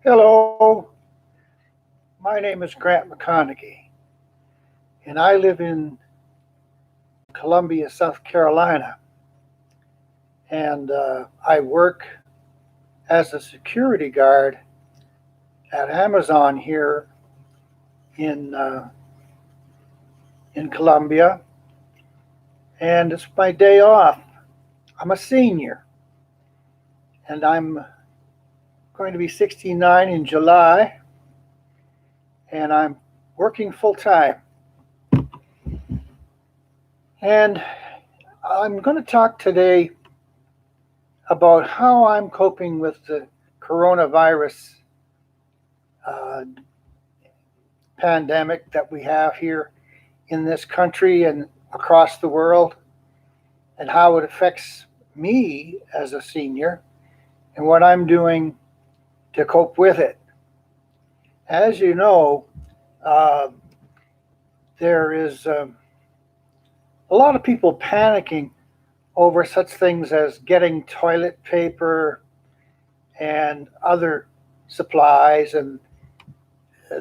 Hello, my name is Grant McConaughey, and I live in Columbia, South Carolina. And I work as a security guard at Amazon here in in Columbia, and it's my day off. I'm a senior, and I'm going to be 69 in July, and I'm working full time. And I'm going to talk today about how I'm coping with the coronavirus uh, pandemic that we have here in this country and across the world, and how it affects me as a senior and what I'm doing to cope with it. As you know, uh, there is a lot of people panicking over such things as getting toilet paper and other supplies, and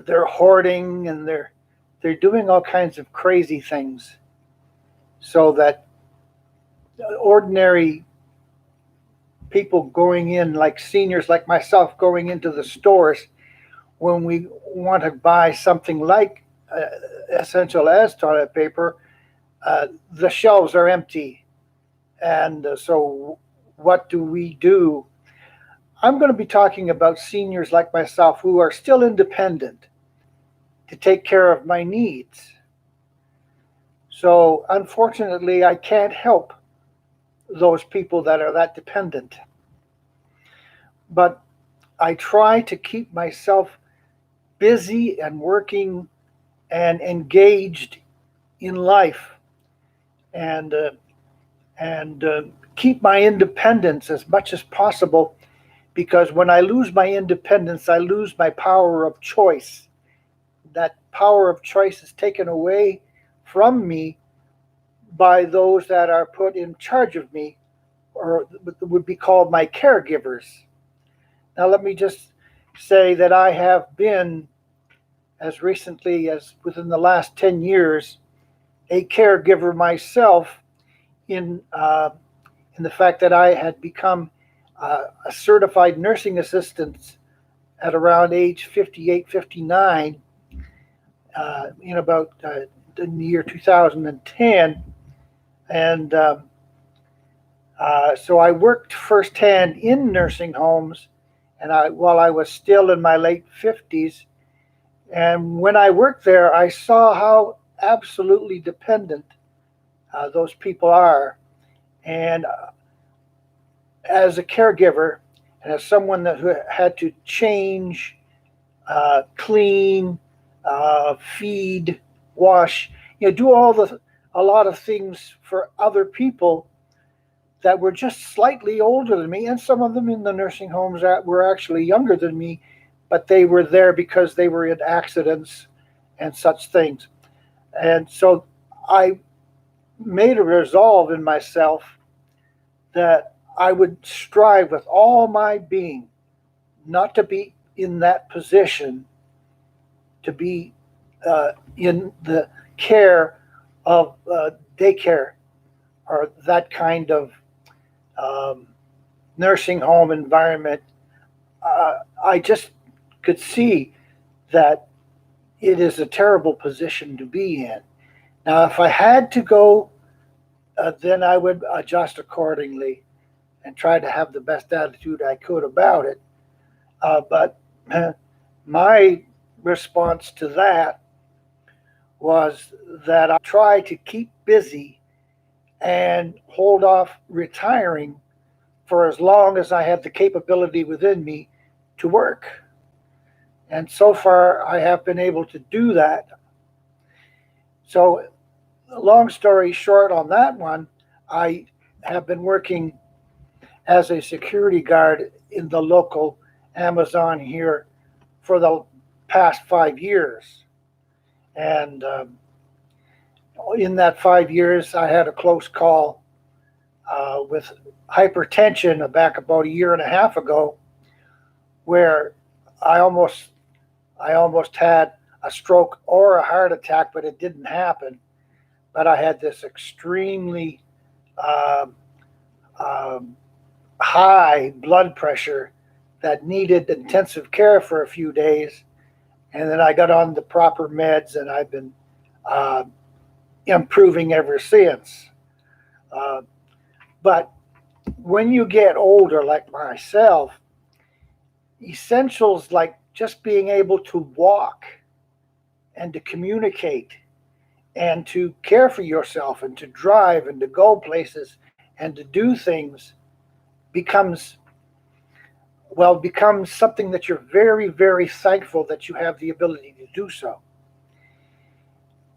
they're hoarding and they're doing all kinds of crazy things so that ordinary people going in, like seniors like myself, going into the stores when we want to buy something like essential as toilet paper, the shelves are empty. And so, what do we do? I'm going to be talking about seniors like myself who are still independent to take care of my needs. So, unfortunately, I can't help those people that are that dependent. But I try to keep myself busy and working and engaged in life, and and keep my independence as much as possible, because when I lose my independence, I lose my power of choice. That power of choice is taken away from me by those that are put in charge of me, or would be called my caregivers. Now, let me just say that I have been, as recently as within the last 10 years, a caregiver myself in, in the fact that I had become a certified nursing assistant at around age 58, 59, in about in the year 2010. And so I worked firsthand in nursing homes, and while I was still in my late 50s. And when I worked there, I saw how absolutely dependent those people are. And as a caregiver, and as someone that who had to change, clean, feed, wash, do a lot of things for other people that were just slightly older than me, and some of them in the nursing homes that were actually younger than me, but they were there because they were in accidents and such things. And so I made a resolve in myself that I would strive with all my being not to be in that position, to be in the care of daycare or that kind of um, nursing home environment. I just could see that it is a terrible position to be in. Now, if I had to go, then I would adjust accordingly and try to have the best attitude I could about it. But my response to that was that I try to keep busy and hold off retiring for as long as I have the capability within me to work. And so far, I have been able to do that. So, long story short on that one, I have been working as a security guard in the local Amazon here for the past 5 years. And in that 5 years, I had a close call with hypertension back about a year and a half ago, where I almost had a stroke or a heart attack, but it didn't happen. But I had this extremely um, um, high blood pressure that needed intensive care for a few days, and then I got on the proper meds, and I've been uh, improving ever since. Uh, but when you get older, like myself, essentials like just being able to walk and to communicate and to care for yourself and to drive and to go places and to do things becomes becomes something that you're very, very thankful that you have the ability to do so.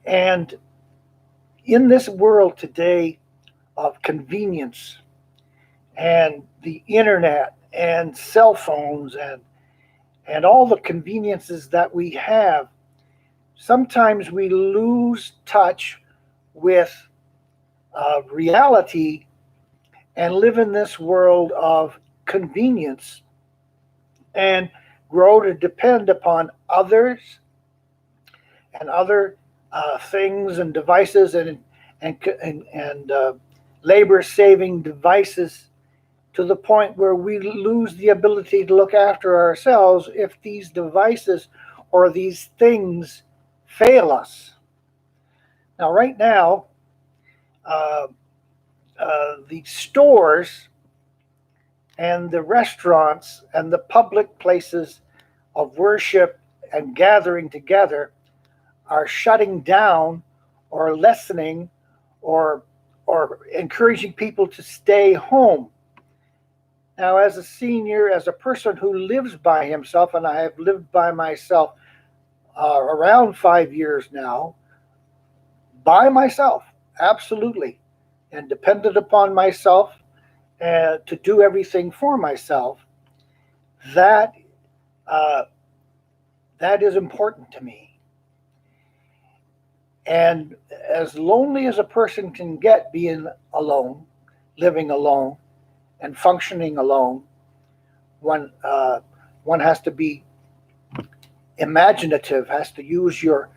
And in this world today of convenience and the internet and cell phones and all the conveniences that we have, sometimes we lose touch with reality and live in this world of convenience and grow to depend upon others and other things and devices and labor saving devices to the point where we lose the ability to look after ourselves if these devices or these things fail us. Now, right now, uh, the stores and the restaurants and the public places of worship and gathering together are shutting down or lessening or encouraging people to stay home. Now, as a senior, as a person who lives by himself, and I have lived by myself around 5 years now, by myself, absolutely, and dependent upon myself to do everything for myself, that uh, that is important to me. And as lonely as a person can get being alone, living alone, and functioning alone, one one has to be imaginative, has to use your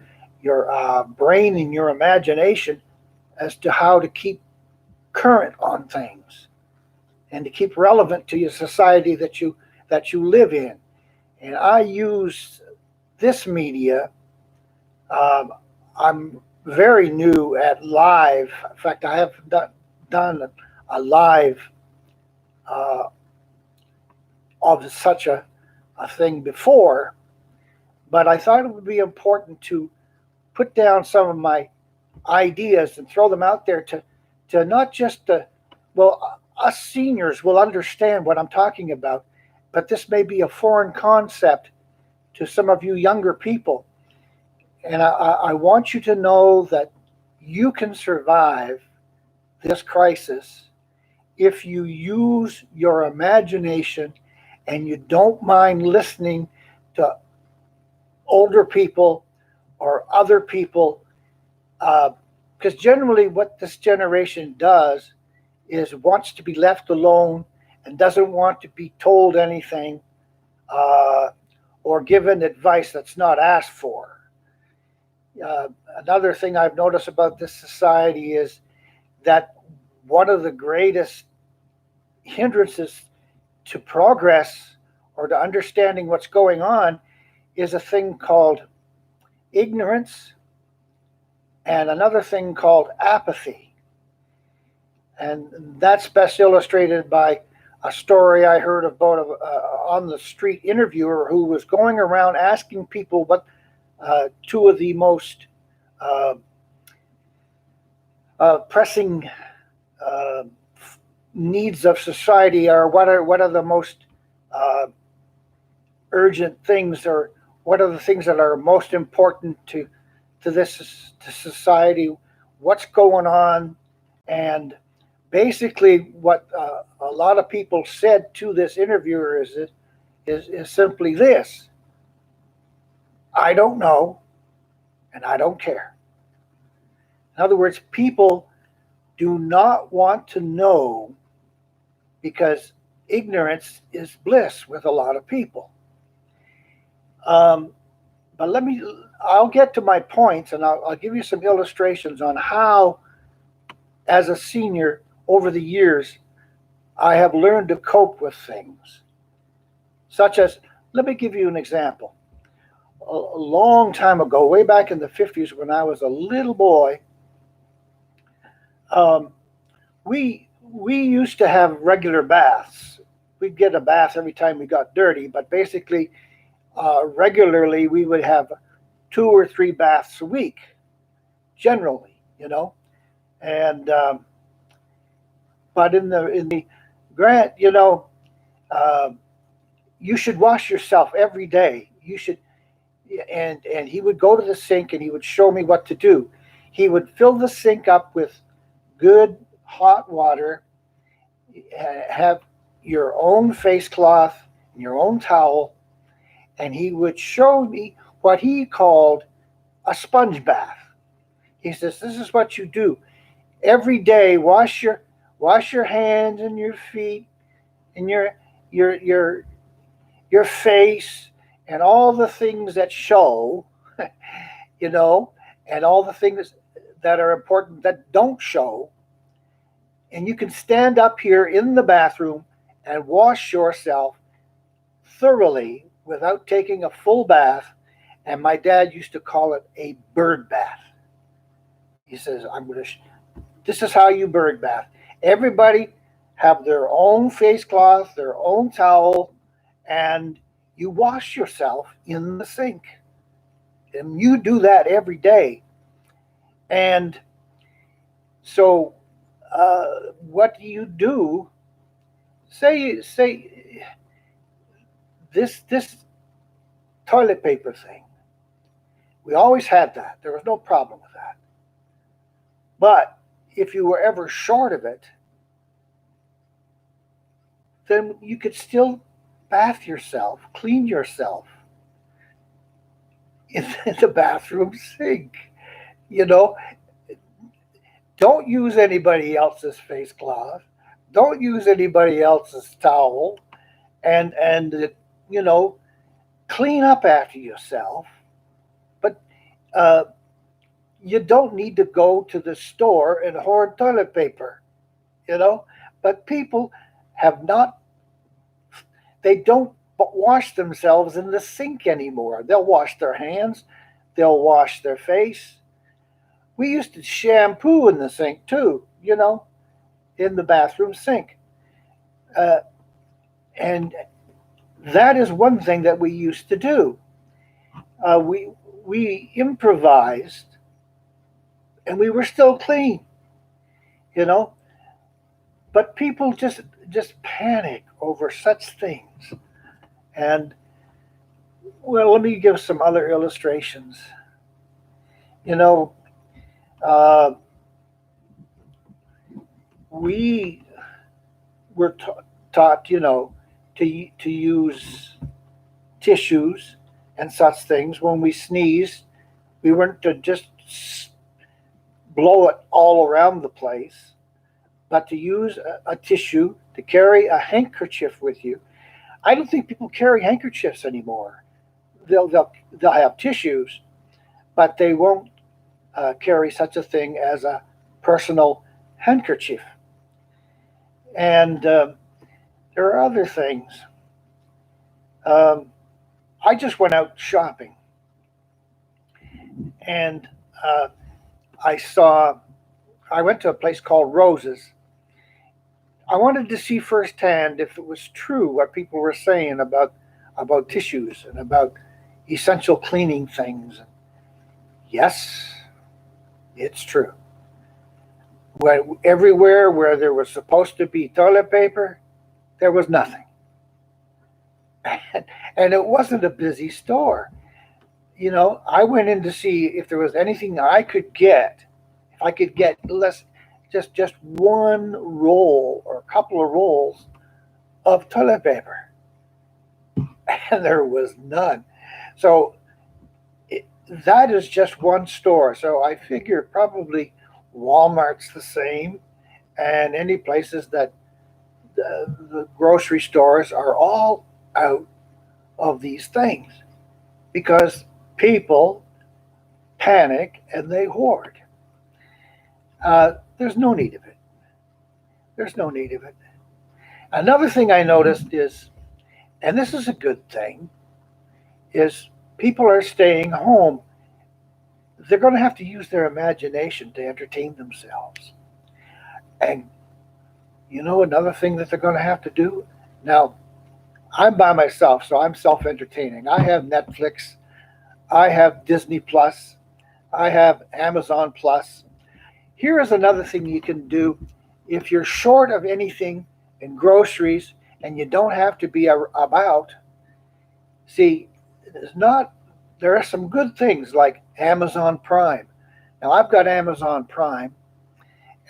brain and your imagination as to how to keep current on things and to keep relevant to your society that you live in. And I use this media. Um, I'm very new at live. In fact, I have done a live uh, of such a thing before, but I thought it would be important to put down some of my ideas and throw them out there to not just us seniors will understand what I'm talking about, but this may be a foreign concept to some of you younger people. And I want you to know that you can survive this crisis if you use your imagination and you don't mind listening to older people or other people. Because generally, what this generation does is wants to be left alone and doesn't want to be told anything uh, or given advice that's not asked for. Another thing I've noticed about this society is that one of the greatest hindrances to progress or to understanding what's going on is a thing called ignorance and another thing called apathy. And that's best illustrated by a story I heard about on the street interviewer who was going around asking people what two of the most uh, pressing uh, needs of society are. What are the most uh, urgent things, or what are the things that are most important to this to society? What's going on? And basically, what a lot of people said to this interviewer is simply this: I don't know, and I don't care. In other words, people do not want to know because ignorance is bliss with a lot of people. Um, but I'll get to my points, and I'll give you some illustrations on how, as a senior, over the years, I have learned to cope with things. Such as, let me give you an example. A long time ago, way back in the 50s, when I was a little boy, um, we used to have regular baths. We'd get a bath every time we got dirty, but basically, regularly, we would have 2 or 3 baths a week, generally, And but in the grant, uh, you should wash yourself every day. You should, and he would go to the sink and he would show me what to do. He would fill the sink up with good hot water, have your own face cloth, your own towel, and he would show me what he called a sponge bath. He says, "This is what you do every day. Wash your hands and your feet and your your your face and all the things that show, you know, and all the things that are important that don't show. And you can stand up here in the bathroom and wash yourself thoroughly without taking a full bath." And my dad used to call it a bird bath. He says, This is how you bird bath. Everybody have their own face cloth, their own towel, and you wash yourself in the sink. And you do that every day. And so, what do you do? Say this toilet paper thing. We always had that. There was no problem with that. But if you were ever short of it, then you could still bath yourself, clean yourself in the bathroom sink. You know, don't use anybody else's face cloth. Don't use anybody else's towel, and you know, clean up after yourself. But uh, you don't need to go to the store and hoard toilet paper. You know, but people have not. They don't wash themselves in the sink anymore. They'll wash their hands. They'll wash their face. We used to shampoo in the sink too. In the bathroom sink. Uh, and that is one thing that we used to do. We improvised, and we were still clean, you know. But people just panic over such things. And well, let me give some other illustrations. You know, uh, we were taught, to use tissues and such things when we sneezed. We weren't to just blow it all around the place, but to use a tissue, to carry a handkerchief with you. I don't think people carry handkerchiefs anymore. They'll have tissues, but they won't carry such a thing as a personal handkerchief. And there are other things. Um, I just went out shopping, and uh, I saw. I went to a place called Roses. I wanted to see firsthand if it was true what people were saying about tissues and about essential cleaning things. Yes, it's true. Everywhere where there was supposed to be toilet paper, there was nothing. And it wasn't a busy store. I went in to see if there was anything I could get. If I could get less, just one roll or a couple of rolls of toilet paper, and there was none. So that is just one store. So I figure probably Walmart's the same, and any places that the grocery stores are all out of these things. because people panic and they hoard. There's no need of it. There's no need of it. Another thing I noticed is, and this is a good thing, is people are staying home. They're going to have to use their imagination to entertain themselves. And another thing that they're going to have to do now, I'm by myself, so I'm self entertaining. I have Netflix, I have Disney Plus, I have Amazon Plus. Here is another thing you can do if you're short of anything in groceries and you don't have to be about. See, there are some good things like Amazon Prime. Now, I've got Amazon Prime,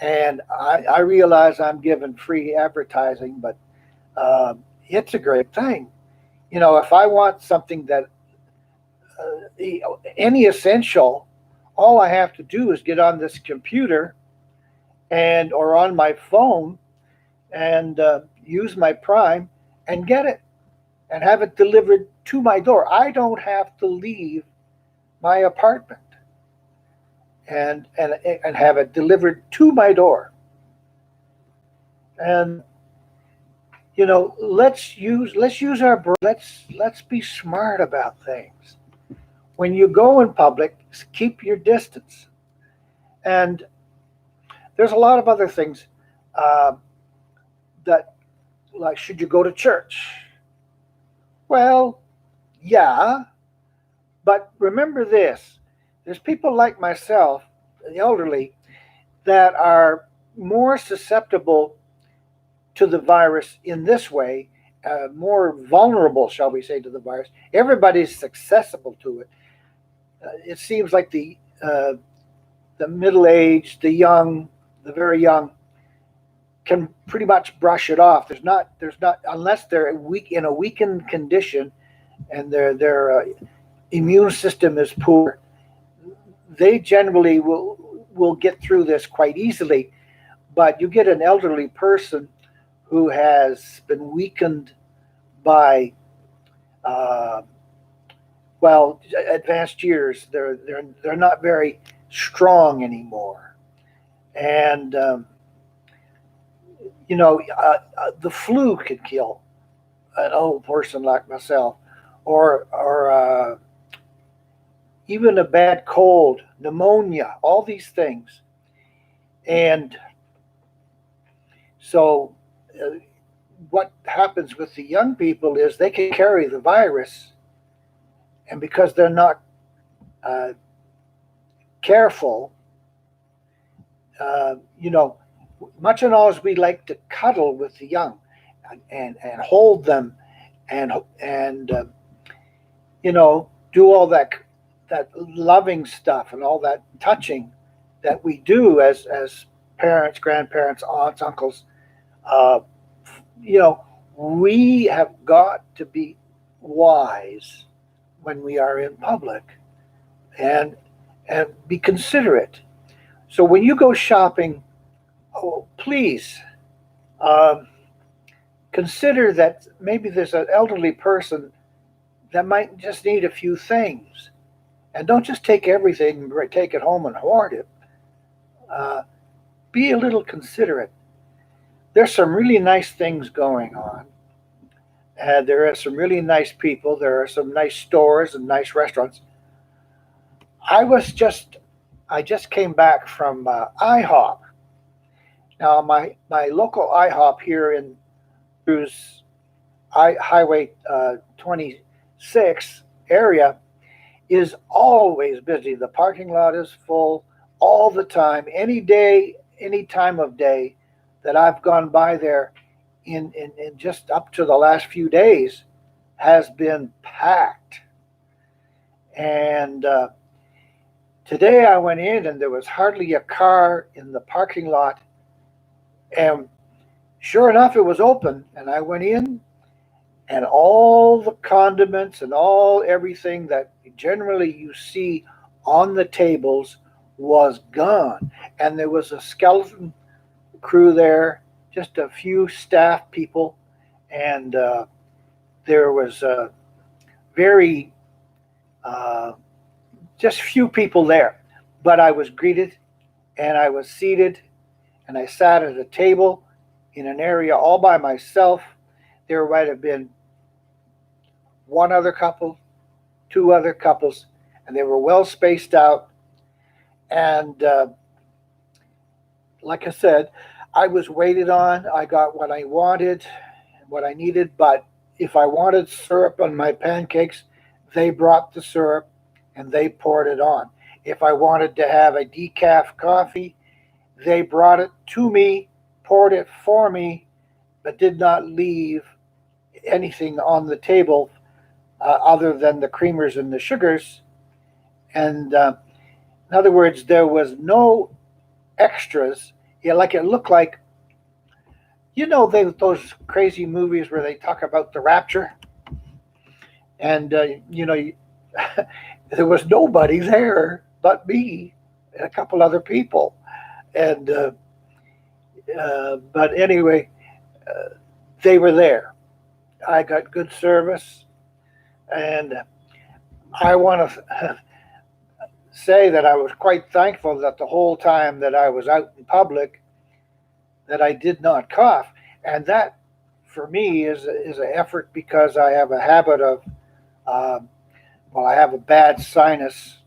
and I realize I'm giving free advertising, but it's a great thing. If I want something that any essential, all I have to do is get on this computer and or on my phone and use my Prime and get it and have it delivered to my door. I don't have to leave my apartment and have it delivered to my door. And let's use our brain. Let's be smart about things. When you go in public, keep your distance. And there's a lot of other things uh, that, like, should you go to church? Well, yeah, but remember this: there's people like myself, the elderly, that are more susceptible to the virus in this way, more vulnerable, shall we say, to the virus. Everybody's accessible to it. It seems like the middle aged, the young, the very young can pretty much brush it off. There's not unless they're weak in a weakened condition and their immune system is poor. They generally will get through this quite easily. But you get an elderly person who has been weakened by uh, advanced years. They're not very strong anymore, and the flu could kill an old person like myself, or even a bad cold, pneumonia, all these things. And so, uh, what happens with the young people is they can carry the virus, and because they're not uh, careful, uh, you know, much and all as we like to cuddle with the young and hold them and do all that loving stuff and all that touching that we do as parents, grandparents, aunts, uncles. Uh, you know, we have got to be wise when we are in public and and be considerate. So when you go shopping, oh, please um, consider that maybe there's an elderly person that might just need a few things, and don't just take everything and take it home and hoard it. Uh, be a little considerate. There's some really nice things going on. There are some really nice people. There are some nice stores and nice restaurants. I was just I just came back from IHOP. Now my local IHOP here in Cruz Highway 26 area is always busy. The parking lot is full all the time, any day, any time of day that I've gone by there in just up to the last few days has been packed. And today I went in and there was hardly a car in the parking lot. And sure enough, it was open. And I went in, and all the condiments and all everything that generally you see on the tables was gone. And there was a skeleton crew there, just a few staff people, and there was very Uh, just few people there, but I was greeted and I was seated and I sat at a table in an area all by myself. There might have been one other couple, two other couples, and they were well spaced out. And like I said, I was waited on. I got what I wanted, what I needed. But if I wanted syrup on my pancakes, they brought the syrup and they poured it on. If I wanted to have a decaf coffee, they brought it to me, poured it for me, but did not leave anything on the table other than the creamers and the sugars. And in other words, there was no extras. Yeah, like it looked like, those crazy movies where they talk about the rapture, and there was nobody there but me and a couple other people, and but anyway, uh, they were there. I got good service, and I want to say that I was quite thankful that the whole time that I was out in public that I did not cough, and that for me is an effort because I have a habit of um, I have a bad sinus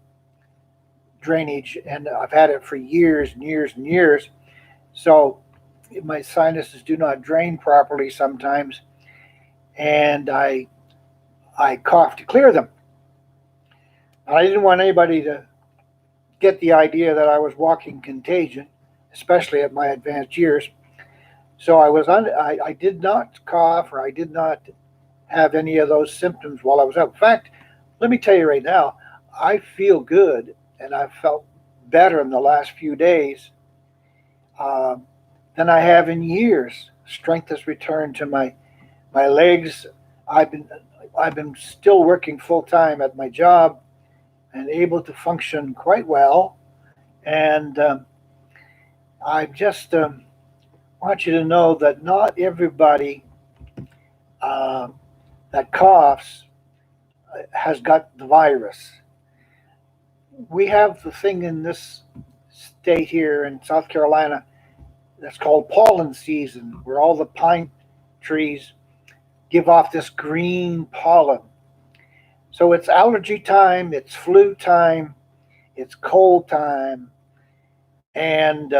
drainage, and I've had it for years and years and years. So my sinuses do not drain properly sometimes, and I cough to clear them. I didn't want anybody to get the idea that I was walking contagion, especially at my advanced years. So I did not cough or I did not have any of those symptoms while I was out. In fact, let me tell you right now, I feel good and I've felt better in the last few days um, than I have in years. Strength has returned to my legs. I've been I've been still working full time at my job and able to function quite well. And I just want you to know that not everybody uh, that coughs has got the virus. We have the thing in this state here in South Carolina that's called pollen season, where all the pine trees give off this green pollen. So it's allergy time, it's flu time, it's cold time, and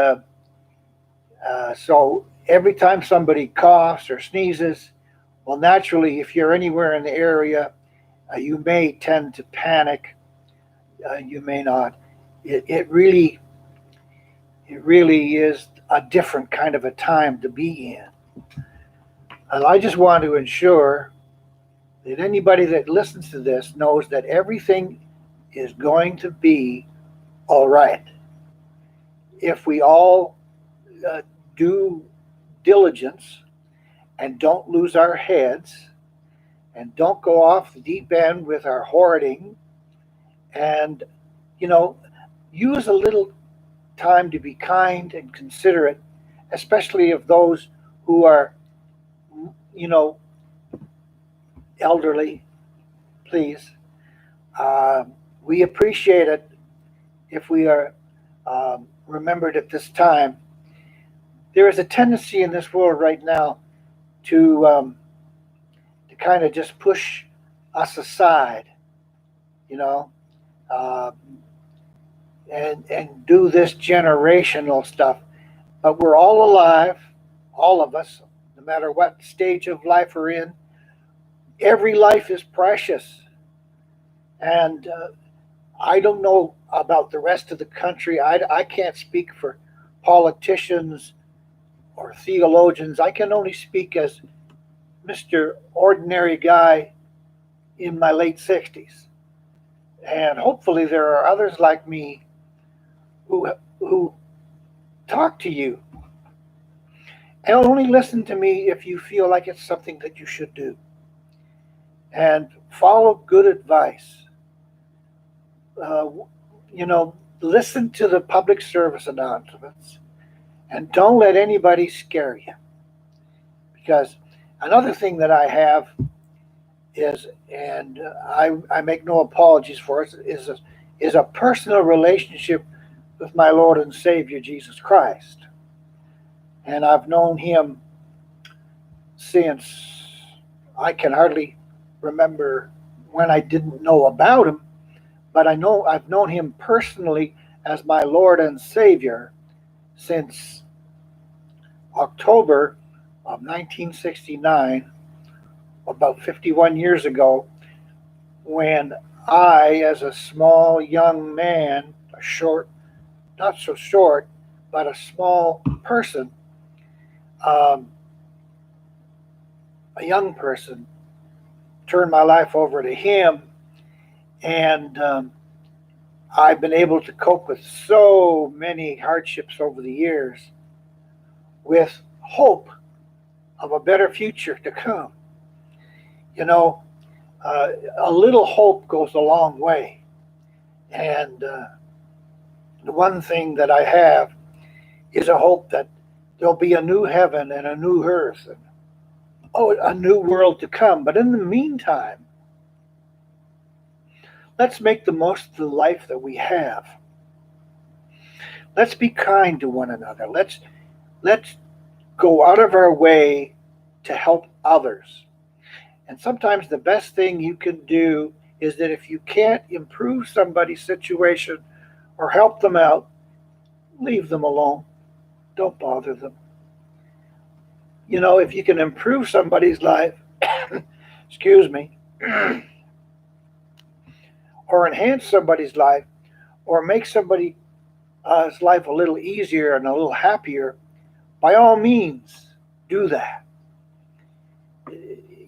so every time somebody coughs or sneezes, well, naturally, if you're anywhere in the area, you may tend to panic. You may not. It really, it really is a different kind of a time to be in. And I just want to ensure that anybody that listens to this knows that everything is going to be all right if we all uh, do diligence and don't lose our heads and don't go off the deep end with our hoarding and, you know, use a little time to be kind and considerate, especially of those who are, you know, elderly, please. Uh, we appreciate it if we are remembered at this time. There is a tendency in this world right now to kind of just push us aside, you know, uh, and do this generational stuff. But we're all alive, all of us, no matter what stage of life we're in. Every life is precious, and I don't know about the rest of the country. I can't speak for politicians or theologians. I can only speak as Mr. Ordinary Guy in my late 60s. And hopefully there are others like me who talk to you. And only listen to me if you feel like it's something that you should do. And follow good advice. Uh, Listen to the public service announcements and don't let anybody scare you. Because another thing that I have is, and I make no apologies for it, is a personal relationship with my Lord and Savior Jesus Christ. And I've known him since I can hardly remember when I didn't know about him, but I know I've known him personally as my Lord and Savior since October of 1969, about 51 years ago, when I, as a small young man, a short, not so short, but a small person, um, a young person, turned my life over to him, and I've been able to cope with so many hardships over the years with hope of a better future to come. You know, a little hope goes a long way. And the one thing that I have is a hope that there'll be a new heaven and a new earth and a new world to come. But in the meantime, let's make the most of the life that we have. Let's be kind to one another. Let's go out of our way to help others. And sometimes the best thing you can do is that if you can't improve somebody's situation or help them out, leave them alone. Don't bother them. You know, if you can improve somebody's life, excuse me, or enhance somebody's life, or make somebody's life a little easier and a little happier, by all means, do that.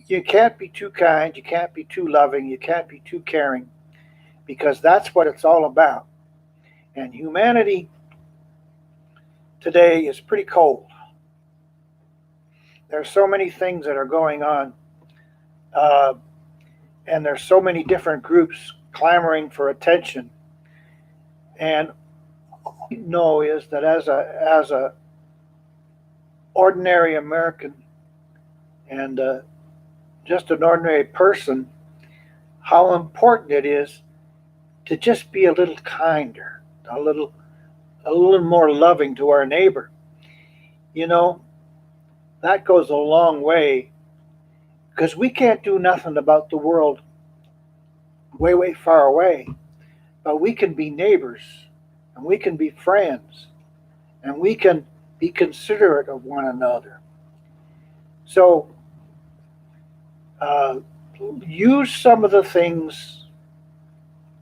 You can't be too kind, you can't be too loving, you can't be too caring, because that's what it's all about. And humanity today is pretty cold. There's so many things that are going on, uh, and there's so many different groups clamoring for attention. And all we know is that as a ordinary American and just an ordinary person, how important it is to just be a little kinder, a little more loving to our neighbor. You know, that goes a long way because we can't do nothing about the world way, way far away, but we can be neighbors and we can be friends and we can be considerate of one another. So, uh, use some of the things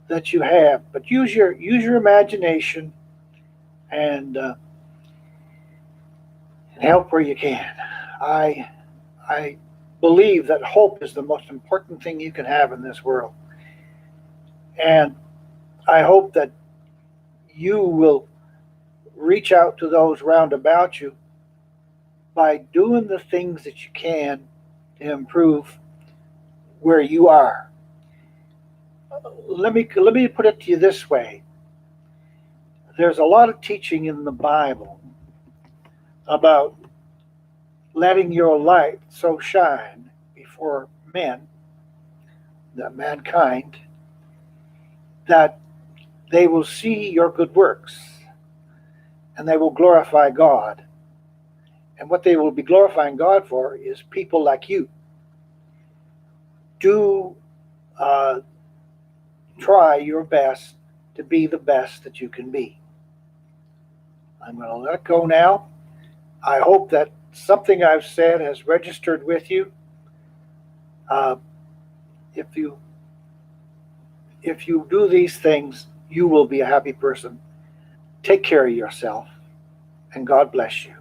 that you have, but use your imagination and help where you can. I I believe that hope is the most important thing you can have in this world, and I hope that you will reach out to those round about you by doing the things that you can to improve where you are. Let me put it to you this way. There's a lot of teaching in the Bible about letting your light so shine before men, the mankind, that they will see your good works and they will glorify God. And what they will be glorifying God for is people like you. Do uh, try your best to be the best that you can be. I'm going to let go now. I hope that something I've said has registered with you. Uh, if you if you do these things, you will be a happy person. Take care of yourself, and God bless you.